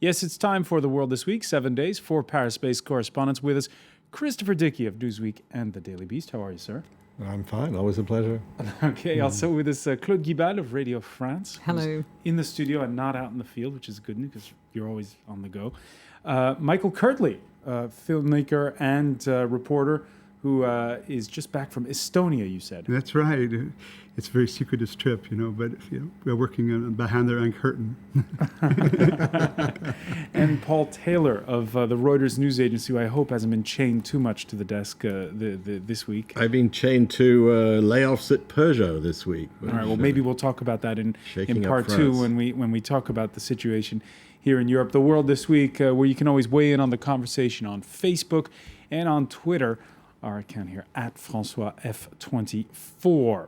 Yes, it's time for The World This Week, 7 days, 4 Paris-based correspondents with us. Christopher Dickey of Newsweek and The Daily Beast. How are you, sir? I'm fine. Always a pleasure. Okay, also with us, Claude Guibal of Radio France. Hello. In the studio and not out in the field, which is good news because you're always on the go. Michael Kirtley, filmmaker and reporter who is just back from Estonia, you said. That's right. It's a very secretive trip, but we're working behind the curtain. And Paul Taylor of the Reuters news agency, who I hope hasn't been chained too much to the desk this week. I've been chained to layoffs at Peugeot this week. All right, well, maybe we'll talk about that in part two when we talk about the situation here in Europe. The World This Week, where you can always weigh in on the conversation on Facebook and on Twitter. Our account here, at François F24.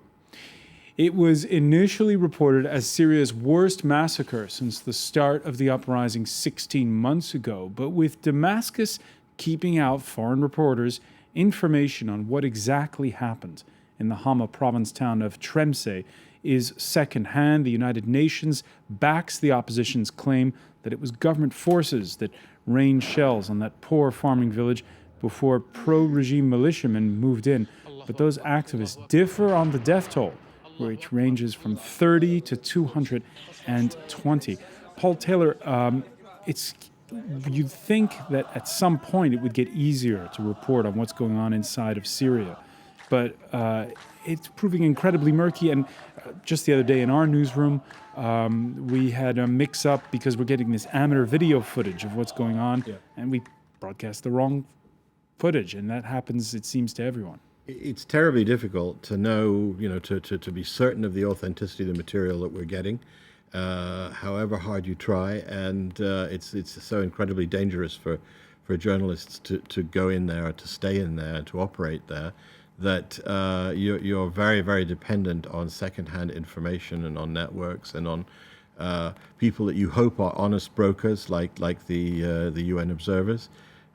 It was initially reported as Syria's worst massacre since the start of the uprising 16 months ago, but with Damascus keeping out foreign reporters information on what exactly happened in the Hama province town of Tremse is secondhand. The United Nations backs the opposition's claim that it was government forces that rained shells on that poor farming village before pro-regime militiamen moved in. But those activists differ on the death toll, which ranges from 30 to 220. Paul Taylor, you'd think that at some point it would get easier to report on what's going on inside of Syria. But it's proving incredibly murky. And just the other day in our newsroom, we had a mix-up because we're getting this amateur video footage of what's going on, and we broadcast the wrong footage, and that happens, it seems, to everyone. It's terribly difficult to know, to be certain of the authenticity of the material that we're getting, however hard you try, and it's so incredibly dangerous for journalists to go in there, to stay in there, to operate there, that you're very, very dependent on secondhand information and on networks and on people that you hope are honest brokers, like the UN observers.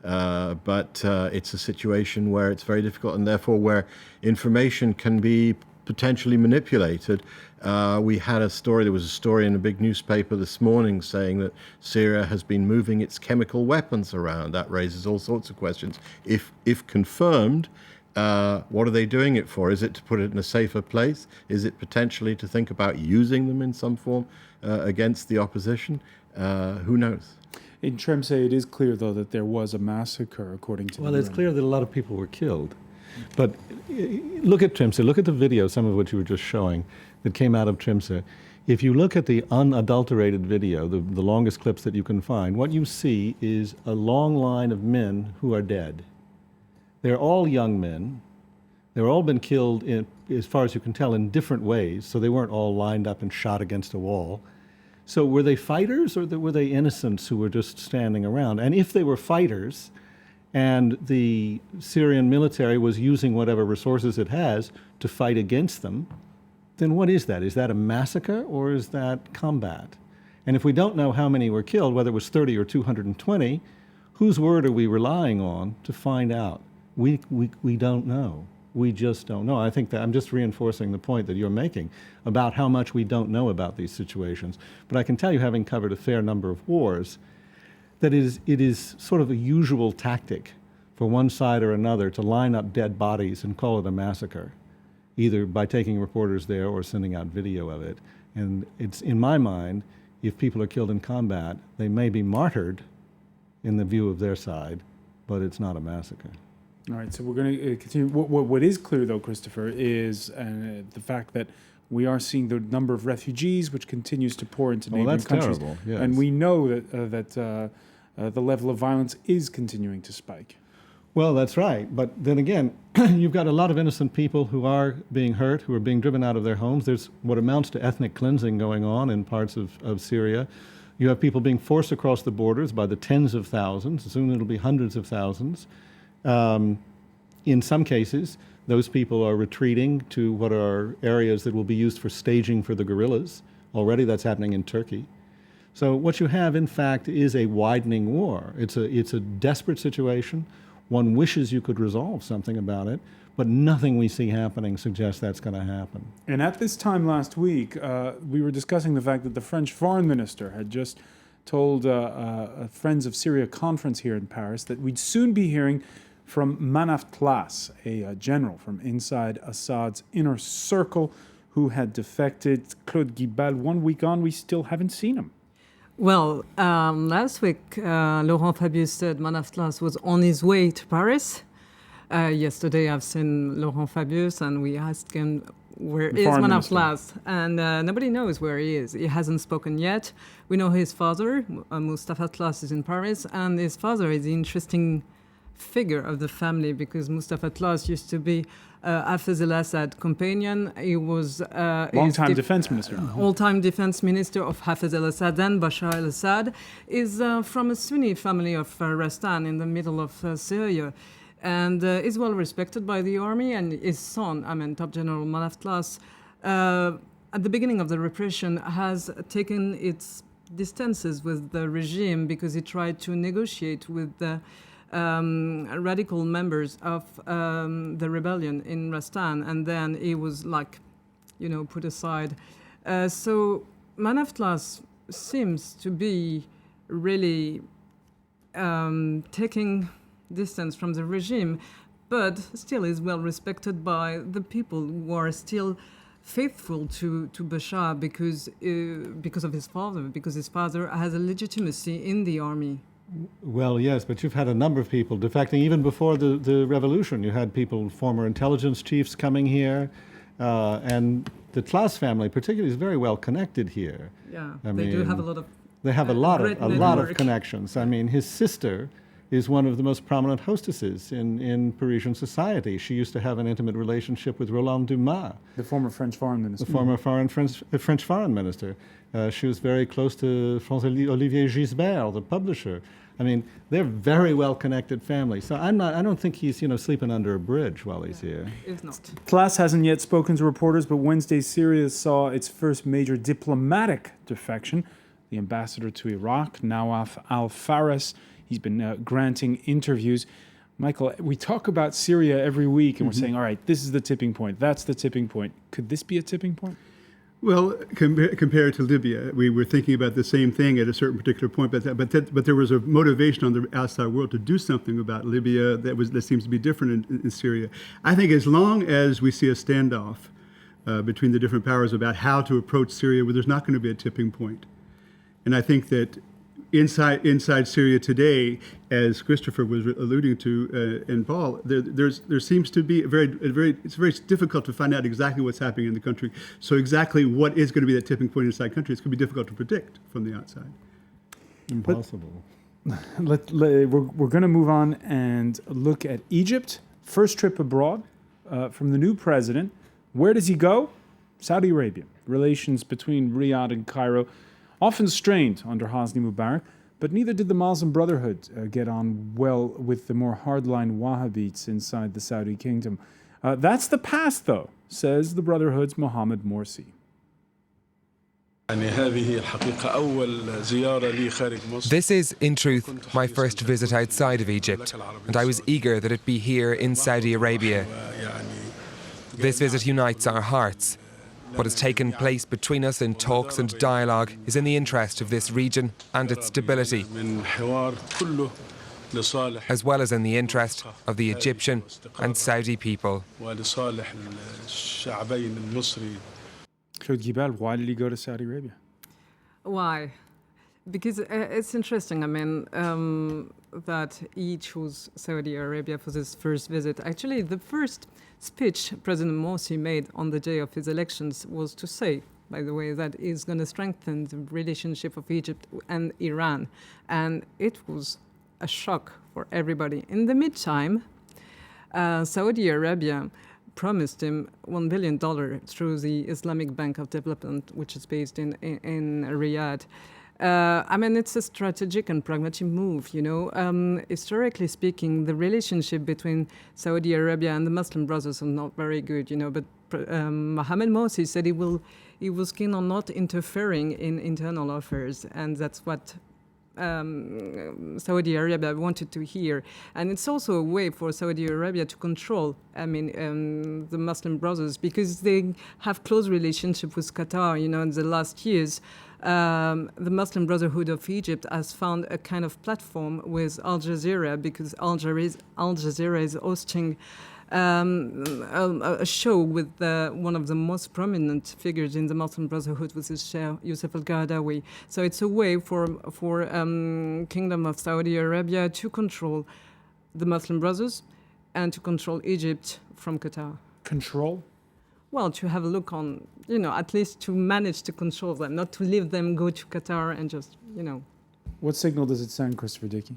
But it's a situation where it's very difficult, and therefore where information can be potentially manipulated. We had there was a story in a big newspaper this morning saying that Syria has been moving its chemical weapons around. That raises all sorts of questions. If confirmed, what are they doing it for? Is it to put it in a safer place? Is it potentially to think about using them in some form against the opposition? Who knows? In Tremse, it is clear, though, that there was a massacre, according to Well, it's clear that a lot of people were killed. But look at Tremse. Look at the video, some of which you were just showing, that came out of Tremse. If you look at the unadulterated video, the longest clips that you can find, what you see is a long line of men who are dead. They're all young men. They've all been killed, as far as you can tell, in different ways, so they weren't all lined up and shot against a wall. So were they fighters, or were they innocents who were just standing around? And if they were fighters, and the Syrian military was using whatever resources it has to fight against them, then what is that? Is that a massacre, or is that combat? And if we don't know how many were killed, whether it was 30 or 220, whose word are we relying on to find out? We don't know. We just don't know. I think that I'm just reinforcing the point that you're making about how much we don't know about these situations. But I can tell you, having covered a fair number of wars, that it is sort of a usual tactic for one side or another to line up dead bodies and call it a massacre, either by taking reporters there or sending out video of it. And it's, in my mind, if people are killed in combat, they may be martyred in the view of their side, but it's not a massacre. All right, so we're going to continue. What is clear, though, Christopher, is the fact that we are seeing the number of refugees, which continues to pour into neighboring countries. Terrible, yes. And we know that the level of violence is continuing to spike. Well, that's right. But then again, you've got a lot of innocent people who are being hurt, who are being driven out of their homes. There's what amounts to ethnic cleansing going on in parts of Syria. You have people being forced across the borders by the tens of thousands. Soon it'll be hundreds of thousands. In some cases, those people are retreating to what are areas that will be used for staging for the guerrillas. Already that's happening in Turkey. So what you have, in fact, is a widening war. It's a desperate situation. One wishes you could resolve something about it, but nothing we see happening suggests that's going to happen. And at this time last week, we were discussing the fact that the French foreign minister had just told a Friends of Syria conference here in Paris that we'd soon be hearing from Manaf Tlas, a general from inside Assad's inner circle who had defected. Claude Guibal, 1 week on, we still haven't seen him. Well, last week, Laurent Fabius said Manaf Tlas was on his way to Paris. Yesterday, I've seen Laurent Fabius, and we asked him, where is Manaf Tlas? And nobody knows where he is. He hasn't spoken yet. We know his father, Mustafa Tlas, is in Paris, and his father is the interesting figure of the family because Mustafa Tlas used to be Hafez al-Assad companion. He was long-time defense minister. All-time defense minister of Hafez al-Assad and Bashar al-Assad. Is from a Sunni family of Rastan in the middle of Syria, and is well respected by the army. And his son, Top General Manaf Tlas, at the beginning of the repression, has taken its distances with the regime because he tried to negotiate with the radical members of the rebellion in Rastan, and then he was put aside. So Manaf Tlas seems to be really taking distance from the regime, but still is well respected by the people who are still faithful to Bashar because of his father, because his father has a legitimacy in the army. Well, yes, but you've had a number of people defecting even before the revolution. You had people, former intelligence chiefs coming here, and the Tlas family particularly is very well connected here. Yeah, they do have a lot of. They have a lot of connections. I mean, his sister is one of the most prominent hostesses in Parisian society. She used to have an intimate relationship with Roland Dumas, the former French foreign minister. The former French foreign minister. She was very close to Olivier Gisbert, the publisher. I mean, they're very well-connected family. So I don't think he's sleeping under a bridge while he's here. If not. Tlas hasn't yet spoken to reporters, but Wednesday Syria saw its first major diplomatic defection. The ambassador to Iraq, Nawaf al-Faris, he's been granting interviews. Michael, we talk about Syria every week, and we're saying, all right, this is the tipping point. That's the tipping point. Could this be a tipping point? Well, compared to Libya, we were thinking about the same thing at a certain particular point, but there was a motivation on the outside world to do something about Libya that seems to be different in Syria. I think as long as we see a standoff between the different powers about how to approach Syria, there's not going to be a tipping point. And I think that inside Syria today, as Christopher was alluding to, and Paul, there seems to be it's very difficult to find out exactly what's happening in the country. So exactly what is going to be that tipping point inside country, it's going to be difficult to predict from the outside. Impossible. We're going to move on and look at Egypt. First trip abroad from the new president. Where does he go? Saudi Arabia. Relations between Riyadh and Cairo often strained under Hosni Mubarak, but neither did the Muslim Brotherhood get on well with the more hardline Wahhabites inside the Saudi kingdom. That's the past, though, says the Brotherhood's Mohammed Morsi. This is, in truth, my first visit outside of Egypt, and I was eager that it be here in Saudi Arabia. This visit unites our hearts. What has taken place between us in talks and dialogue is in the interest of this region and its stability, as well as in the interest of the Egyptian and Saudi people. Claude Guibal, why did he go to Saudi Arabia? Why? Because it's interesting, that he chose Saudi Arabia for his first visit. Actually, the first speech President Morsi made on the day of his elections was to say, by the way, that he's going to strengthen the relationship of Egypt and Iran. And it was a shock for everybody. In the meantime, Saudi Arabia promised him $1 billion through the Islamic Bank of Development, which is based in Riyadh. It's a strategic and pragmatic move, Historically speaking, the relationship between Saudi Arabia and the Muslim Brothers are not very good, but Mohammed Morsi said he was keen on not interfering in internal affairs, and that's what Saudi Arabia wanted to hear. And it's also a way for Saudi Arabia to control, the Muslim Brothers, because they have close relationship with Qatar. In the last years, the Muslim Brotherhood of Egypt has found a kind of platform with Al Jazeera, because Al Jazeera is hosting a show with one of the most prominent figures in the Muslim Brotherhood, which is Sheikh Yusuf al-Qaradawi. So it's a way for Kingdom of Saudi Arabia to control the Muslim Brothers and to control Egypt from Qatar. Control? Well, to have a look on, at least to manage to control them, not to leave them go to Qatar and just, What signal does it send, Christopher Dickey?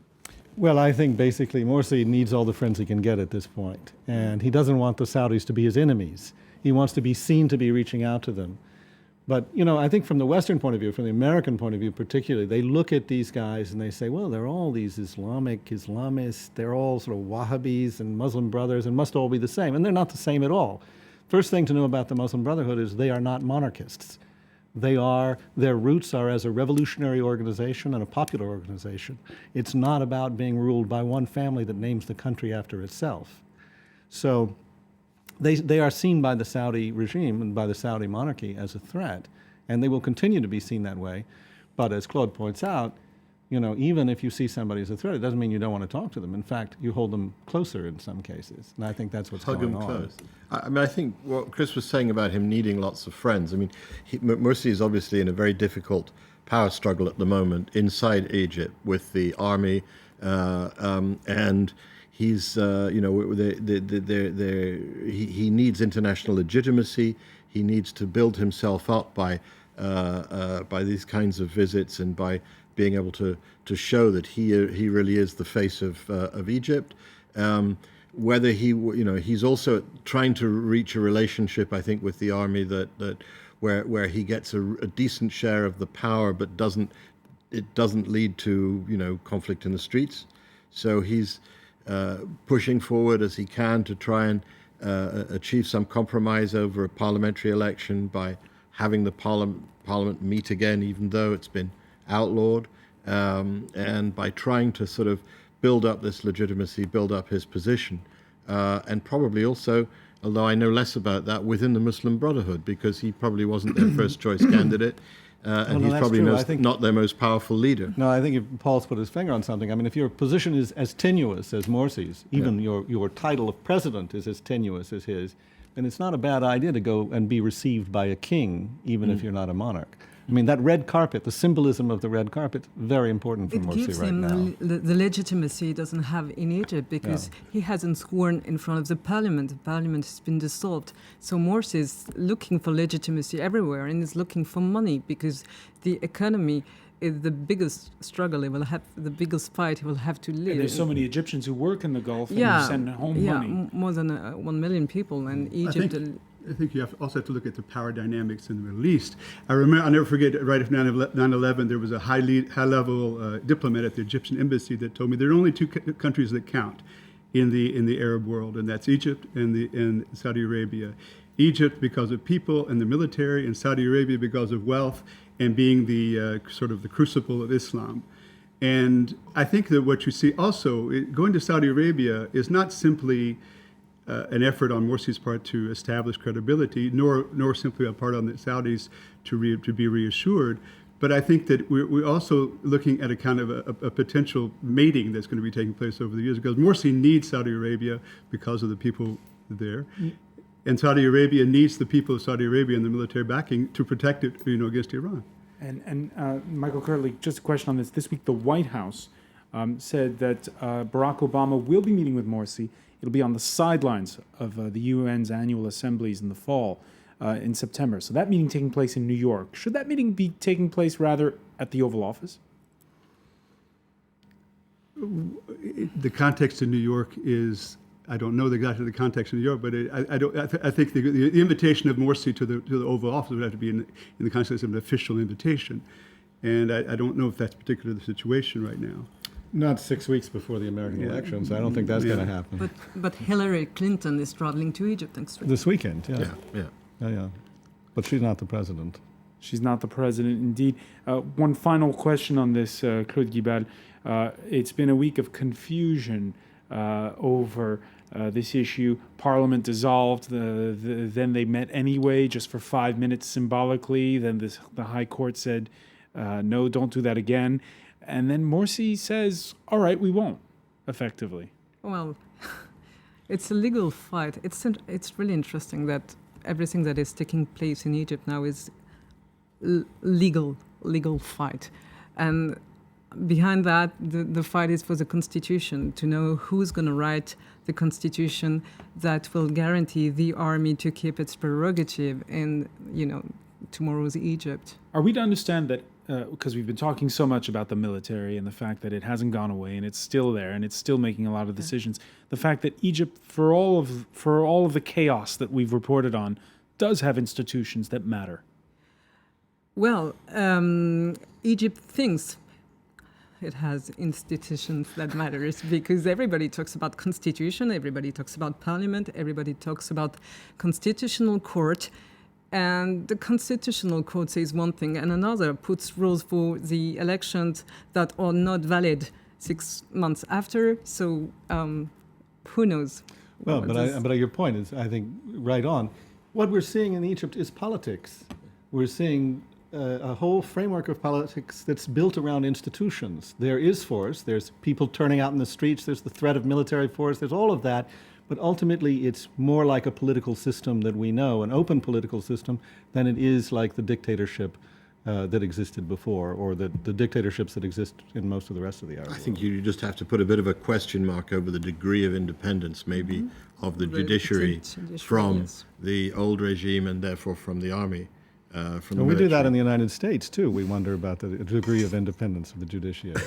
Well, I think basically Morsi needs all the friends he can get at this point. And he doesn't want the Saudis to be his enemies. He wants to be seen to be reaching out to them. But, I think from the Western point of view, from the American point of view particularly, they look at these guys and they say, well, they're all these Islamists, they're all sort of Wahhabis and Muslim brothers and must all be the same. And they're not the same at all. First thing to know about the Muslim Brotherhood is they are not monarchists. Their roots are as a revolutionary organization and a popular organization. It's not about being ruled by one family that names the country after itself. So they are seen by the Saudi regime and by the Saudi monarchy as a threat, and they will continue to be seen that way. But as Claude points out, even if you see somebody as a threat, it doesn't mean you don't want to talk to them. In fact, you hold them closer in some cases, and I think that's what's going on. Hug them close. I think what Chris was saying about him needing lots of friends. Morsi is obviously in a very difficult power struggle at the moment inside Egypt with the army, and he's, he needs international legitimacy. He needs to build himself up by these kinds of visits and by being able to show that he really is the face of Egypt. Whether he's also trying to reach a relationship, I think, with the army that where he gets a decent share of the power, but it doesn't lead to conflict in the streets. So he's pushing forward as he can to try and achieve some compromise over a parliamentary election by having the parliament meet again, even though it's been outlawed, and by trying to sort of build up this legitimacy, build up his position, and probably also, although I know less about that, within the Muslim Brotherhood, because he probably wasn't their first choice candidate, and he's probably not their most powerful leader. No, I think Paul's put his finger on something. If your position is as tenuous as Morsi's, even your title of president is as tenuous as his, then it's not a bad idea to go and be received by a king, even if you're not a monarch. That red carpet, the symbolism of the red carpet, very important for Morsi right now. It gives him the legitimacy he doesn't have in Egypt, because he hasn't sworn in front of the parliament. The parliament has been dissolved. So Morsi is looking for legitimacy everywhere, and is looking for money, because the economy is the biggest struggle he will have, the biggest fight he will have to live. And there's so many Egyptians who work in the Gulf and who send home money. More than 1 million people, and Egypt. I think you also have to look at the power dynamics in the Middle East. I'll never forget, right after 9/11, there was a high-level diplomat at the Egyptian embassy that told me there are only two countries that count in the Arab world, and that's Egypt and Saudi Arabia. Egypt because of people and the military, and Saudi Arabia because of wealth and being the sort of the crucible of Islam. And I think that what you see also, going to Saudi Arabia is not simply an effort on Morsi's part to establish credibility, nor simply a part on the Saudis to be reassured. But I think that we're also looking at a kind of a potential mating that's going to be taking place over the years, because Morsi needs Saudi Arabia because of the people there. And Saudi Arabia needs the people of Saudi Arabia and the military backing to protect it, against Iran. And Michael Curley, just a question on this. This week, the White House said that Barack Obama will be meeting with Morsi. It'll be on the sidelines of the UN's annual assemblies in the fall, in September. So that meeting taking place in New York. Should that meeting be taking place rather at the Oval Office? The context in New York is, I don't know exactly the context in New York, but I think the invitation of Morsi to the Oval Office would have to be in the context of an official invitation. And I don't know if that's particularly the situation right now. Not 6 weeks before the American elections. I don't think that's going to happen. But Hillary Clinton is traveling to Egypt next week. This weekend, Yeah. But she's not the president. She's not the president, indeed. One final question on this, Claude Guibal. It's been a week of confusion over this issue. Parliament dissolved. Then they met anyway, just for 5 minutes symbolically. Then the High Court said, no, don't do that again. And then Morsi says, all right, we won't, effectively. Well, it's a legal fight. It's really interesting that everything that is taking place in Egypt now is legal fight. And behind that, the fight is for the constitution, to know who's going to write the constitution that will guarantee the army to keep its prerogative in, tomorrow's Egypt. Are we to understand that, because we've been talking so much about the military and the fact that it hasn't gone away and it's still there and it's still making a lot of decisions, the fact that Egypt, for all of the chaos that we've reported on, does have institutions that matter? Well, Egypt thinks it has institutions that matters because everybody talks about constitution, everybody talks about parliament, everybody talks about constitutional court, and the constitutional court says one thing and another, puts rules for the elections that are not valid 6 months after. So who knows? Well, but your point is, I think, right on. What we're seeing in Egypt is politics. We're seeing a whole framework of politics that's built around institutions. There is force, there's people turning out in the streets, there's the threat of military force, there's all of that, but ultimately it's more like a political system that we know, an open political system, than it is like the dictatorship that existed before, or the dictatorships that exist in most of the rest of the Arab world. I think you just have to put a bit of a question mark over the degree of independence, maybe, of the judiciary from the old regime and therefore from the army. We do that in the United States, too. We wonder about the degree of independence of the judiciary.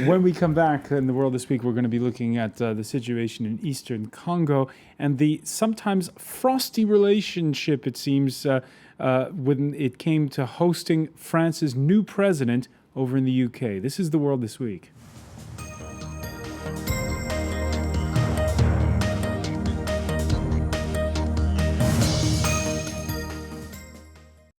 When we come back in the World This Week, we're going to be looking at the situation in eastern Congo and the sometimes frosty relationship, it seems, when it came to hosting France's new president over in the UK. This is the World This Week.